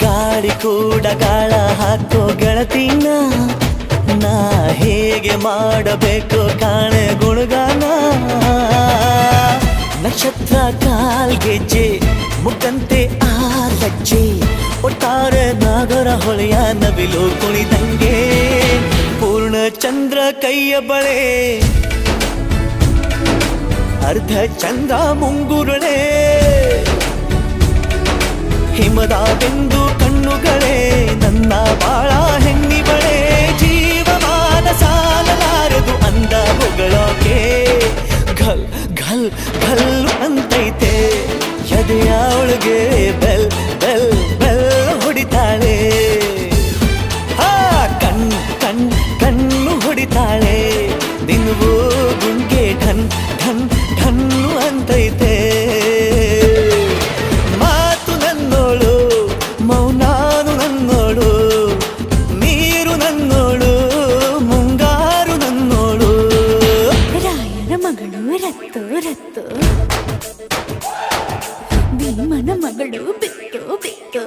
ಗಾಳಿ ಕೂಡ ಗಾಳ ಹಾಕೋ ಗೆಳತಿನ ನಾ ಹೇಗೆ ಮಾಡಬೇಕು ಕಾಣೆ ಗುಣಗಾನ ನಕ್ಷತ್ರ ಕಾಲ್ಗೆಜ್ಜೆ ಮುಖಂತೆ ಆ ಲಜ್ಜೆ ಒಟ್ಟಾರೆ ನಾಗರ ಹೊಳೆಯ ನವಿಲು ಕುಣಿದಂಗೆ ಪೂರ್ಣ ಚಂದ್ರ ಕೈಯ ಬಳೆ ಅರ್ಧ ಚಂದ್ರ ಮುಂಗುರುಳೆ ಹಿಮದ ಬಿಂದು ಕಣ್ಣುಗಳೇ ನನ್ನ ಬಾಳ ಹೆಣ್ಣಿಬಳೆ ಜೀವಮಾನ ಸಾಲಲಾರದು ಅಂದ ಹೊಗಳೋಕೆ ಘಲ್ ಘಲ್ ಘಲ್ ಅಂತೈತೆ ಎದೆಯ ಒಳಗೆ ಬೆಲ್ ಬೆಲ್ ಬೆಲ್ ಹೊಡಿತಾಳೆ ಕಣ್ ಕಣ್ ಕಣ್ಣು ಹೊಡಿತಾಳೆ ದಿನವೂ ಗುಂಗೆ ಢನ್ ಢನ್ ಢನ್ನು ಅಂತೈತೆ ಮಾತು ನನ್ನೋಳು ಮೌನಾನು ನನ್ನೋಳು ನೀರು ನನ್ನೋಳು ಮುಂಗಾರು ನನ್ನೋಳು ರಾಯನ ಮಗಳು ರತ್ತು ರತ್ತು ಭೀಮನ ಮಗಳು ಬಿತ್ತು ಬಿತ್ತು